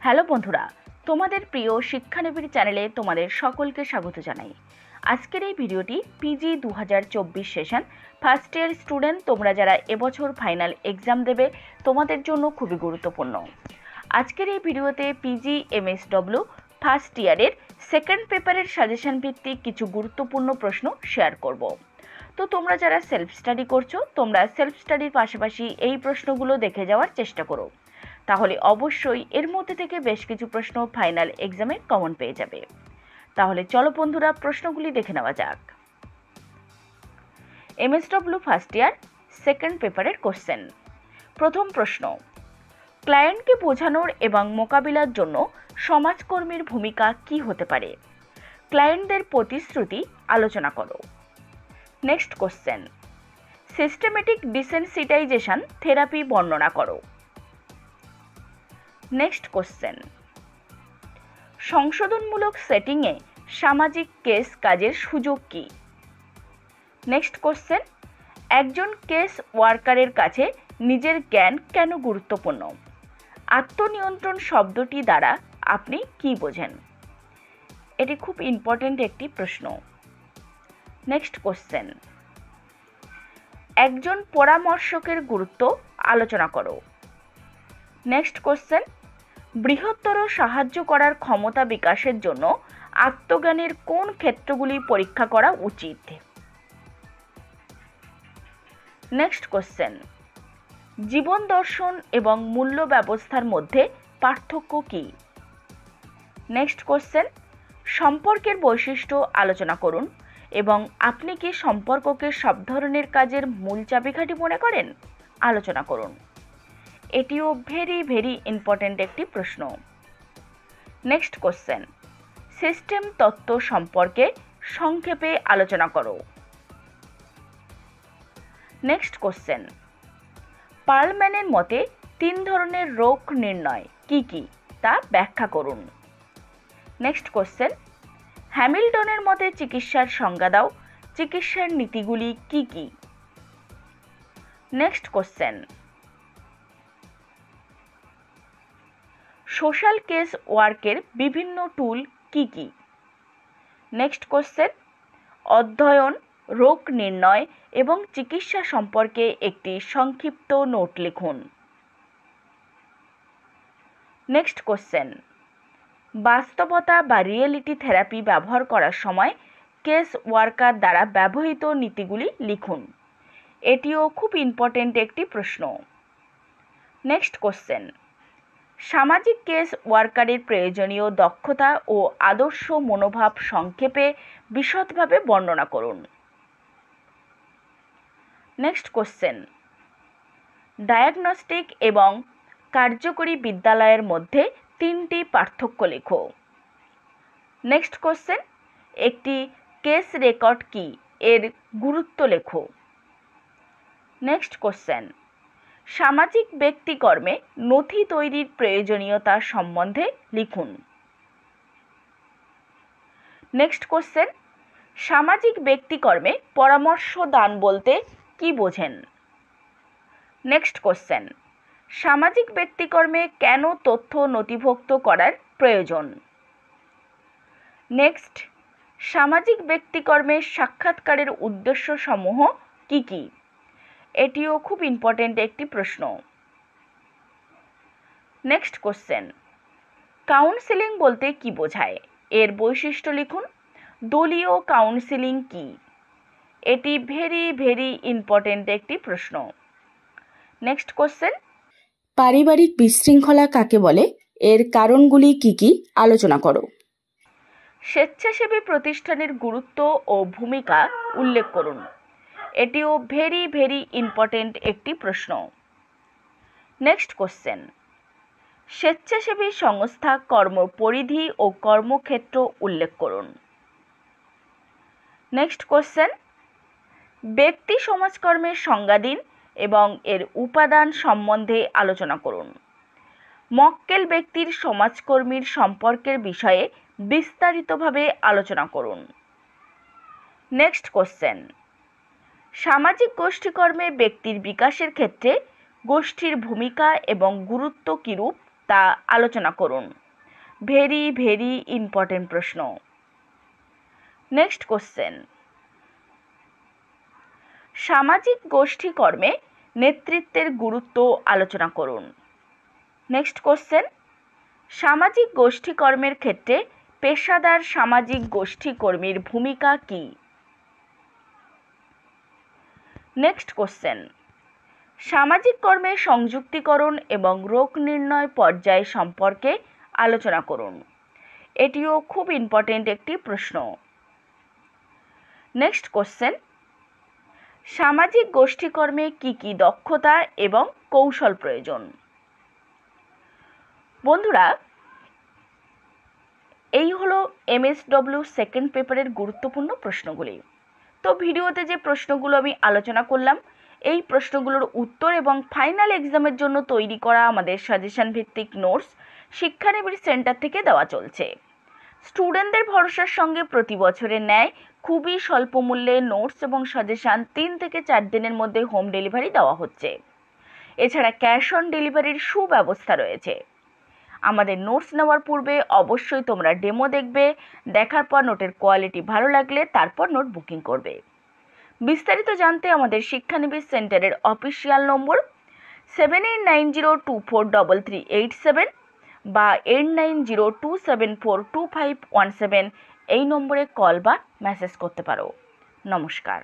Hello বন্ধুরা, তোমাদের প্রিয় শিক্ষানবিড়ি চ্যানেলে তোমাদের সকলকে স্বাগত জানাই। আজকের এই ভিডিওটি PG 2024 session first year student, তোমরা যারা এবছর ফাইনাল এক্সাম দেবে তোমাদের জন্য খুবই গুরুত্বপূর্ণ। আজকের এই ভিডিওতে পিজি এমএসডব্লিউ ফার্স্ট ইয়ারের সেকেন্ড পেপারের সাজেশন ভিত্তিক কিছু গুরুত্বপূর্ণ প্রশ্ন শেয়ার করব। তো তোমরা যারা সেলফ স্টাডি করছো, তোমরা সেলফ স্টাডির পাশাপাশি এই প্রশ্নগুলো দেখে যাওয়ার চেষ্টা করো, তাহলে অবশ্যই এর মধ্যে থেকে বেশ কিছু প্রশ্ন ফাইনাল এক্সামে কমন পেয়ে যাবে। তাহলে চলো বন্ধুরা, প্রশ্নগুলি দেখে নেওয়া যাক। এমএসডব্লিউ ফার্স্ট ইয়ার সেকেন্ড পেপারের কোশ্চেন। প্রথম প্রশ্ন, ক্লায়েন্টকে বোঝানোর এবং মোকাবিলার জন্য সমাজকর্মীর ভূমিকা কী হতে পারে? ক্লায়েন্টদের প্রতিশ্রুতি আলোচনা করো। Next question, systematic desensitisation therapy বর্ণনা করো। নেক্সট কোশ্চেন, সংশোধনমূলক সেটিংয়ে সামাজিক কেস কাজের সুযোগ কী? নেক্সট কোশ্চেন, একজন কেস ওয়ার্কারের কাছে নিজের জ্ঞান কেন গুরুত্বপূর্ণ? আত্মনিয়ন্ত্রণ শব্দটি দ্বারা আপনি কি বোঝেন? এটি খুব ইম্পর্ট্যান্ট একটি প্রশ্ন। নেক্সট কোশ্চেন, একজন পরামর্শকের গুরুত্ব আলোচনা করো। নেক্সট কোশ্চেন, বৃহত্তর সাহায্য করার ক্ষমতা বিকাশের জন্য আত্মজ্ঞানের কোন ক্ষেত্রগুলি পরীক্ষা করা উচিত? নেক্সট কোশ্চেন, জীবন দর্শন এবং মূল্য ব্যবস্থার মধ্যে পার্থক্য কী? নেক্সট কোশ্চেন, সম্পর্কের বৈশিষ্ট্য আলোচনা করুন এবং আপনি কি সম্পর্ককে সব ধরনের কাজের মূল চাবিকাঠি মনে করেন? আলোচনা করুন। এটিও ভেরি ইম্পর্ট্যান্ট একটি প্রশ্ন। নেক্সট কোশ্চেন, সিস্টেম তত্ত্ব সম্পর্কে সংক্ষেপে আলোচনা করো। নেক্সট কোশ্চেন, পার্লম্যানের মতে 3 ধরনের রোগ নির্ণয় কি কি তা ব্যাখ্যা করুন। নেক্সট কোশ্চেন, হ্যামিল্টনের মতে চিকিৎসার সংজ্ঞা দাও, চিকিৎসার নীতিগুলি কি কি? নেক্সট কোশ্চেন, সোশ্যাল কেস ওয়ার্কের বিভিন্ন টুল কি কি? নেক্সট কোশ্চেন, অধ্যয়ন, রোগ নির্ণয় এবং চিকিৎসা সম্পর্কে একটি সংক্ষিপ্ত নোট লিখুন। নেক্সট কোশ্চেন, বাস্তবতা বা রিয়েলিটি থেরাপি ব্যবহার করার সময় কেস ওয়ার্কার দ্বারা ব্যবহৃত নীতিগুলি লিখুন। এটিও খুব ইম্পর্ট্যান্ট একটি প্রশ্ন। নেক্সট কোশ্চেন, সামাজিক কেস ওয়ার্কারের প্রয়োজনীয় দক্ষতা ও আদর্শ মনোভাব সংক্ষেপে বিশদভাবে বর্ণনা করুন। নেক্সট কোশ্চেন, ডায়াগনস্টিক এবং কার্যকরী বিদ্যালয়ের মধ্যে 3টি পার্থক্য লেখো। নেক্সট কোশ্চেন, একটি কেস রেকর্ড কি এর গুরুত্ব লেখো। নেক্সট কোশ্চেন, সামাজিক ব্যক্তিকর্মে নথি তৈরির প্রয়োজনীয়তা সম্বন্ধে লিখুন। নেক্সট কোশ্চেন, সামাজিক ব্যক্তিকর্মে পরামর্শ দান বলতে কি বোঝেন? নেক্সট কোশ্চেন, সামাজিক ব্যক্তিকর্মে কেন তথ্য নথিভুক্ত করার প্রয়োজন? নেক্সট, সামাজিক ব্যক্তিকর্মের সাক্ষাৎকারের উদ্দেশ্য সমূহ কি কি? এটিও খুব ইম্পর্ট্যান্ট একটি প্রশ্ন। নেক্সট কোশ্চেন, কাউন্সেলিং বলতে কি বোঝায়? এর বৈশিষ্ট্য লিখুন। দলীয় কাউন্সেলিং কি? এটি ভেরি ইম্পর্ট্যান্ট একটি প্রশ্ন। নেক্সট কোশ্চেন, পারিবারিক বিশৃঙ্খলা কাকে বলে? এর কারণগুলি কি কি আলোচনা করো। স্বেচ্ছাসেবী প্রতিষ্ঠানের গুরুত্ব ও ভূমিকা উল্লেখ করুন। এটিও ভেরি ইম্পর্ট্যান্ট একটি প্রশ্ন। নেক্সট কোশ্চেন, স্বেচ্ছাসেবী সংস্থা কর্মপরিধি ও কর্মক্ষেত্র উল্লেখ করুন। নেক্সট কোশ্চেন, ব্যক্তি সমাজকর্মের সংজ্ঞা দিন এবং এর উপাদান সম্বন্ধে আলোচনা করুন। মক্কেল ব্যক্তির সমাজকর্মীর সম্পর্কের বিষয়ে বিস্তারিতভাবে আলোচনা করুন। নেক্সট কোশ্চেন, সামাজিক গোষ্ঠীকর্মে ব্যক্তির বিকাশের ক্ষেত্রে গোষ্ঠীর ভূমিকা এবং গুরুত্ব কিরূপ তা আলোচনা করুন। ভেরি ভেরি ইম্পর্টেন্ট প্রশ্ন। নেক্সট কোশ্চেন, সামাজিক গোষ্ঠী কর্মে নেতৃত্বের গুরুত্ব আলোচনা করুন। নেক্সট কোশ্চেন, সামাজিক গোষ্ঠী কর্মের ক্ষেত্রে পেশাদার সামাজিক গোষ্ঠী কর্মীর ভূমিকা কী? নেক্সট কোশ্চেন, সামাজিক কর্মে সংযুক্তিকরণ এবং রোগ নির্ণয় পর্যায় সম্পর্কে আলোচনা করুন। এটিও খুব ইম্পর্টেন্ট একটি প্রশ্ন। নেক্সট কোশ্চেন, সামাজিক গোষ্ঠী কর্মে কী কী দক্ষতা এবং কৌশল প্রয়োজন? বন্ধুরা, এই হলো MSW সেকেন্ড পেপারের গুরুত্বপূর্ণ প্রশ্নগুলি। তো ভিডিওতে যে প্রশ্নগুলো আমি আলোচনা করলাম, এই প্রশ্নগুলোর উত্তর এবং ফাইনাল এক্সামের জন্য তৈরি করা আমাদের সাজেশন ভিত্তিক নোটস শিক্ষানিবিড় সেন্টার থেকে দেওয়া চলছে। স্টুডেন্টদের ভরসার সঙ্গে প্রতি বছরের ন্যায় খুবই স্বল্প মূল্যে নোটস এবং সাজেশান 3 থেকে 4 দিনের মধ্যে হোম ডেলিভারি দেওয়া হচ্ছে। এছাড়া ক্যাশ অন ডেলিভারির সুব্যবস্থা রয়েছে। আমাদের নোটস নেওয়ার পূর্বে অবশ্যই তোমরা ডেমো দেখবে, দেখার পর নোটের কোয়ালিটি ভালো লাগলে তারপর নোট বুকিং করবে। বিস্তারিত জানতে আমাদের শিক্ষানিবিড় সেন্টারের অফিসিয়াল নম্বর 7890243387 বা 8902742517 এই নম্বরে কল বা মেসেজ করতে পারো। নমস্কার।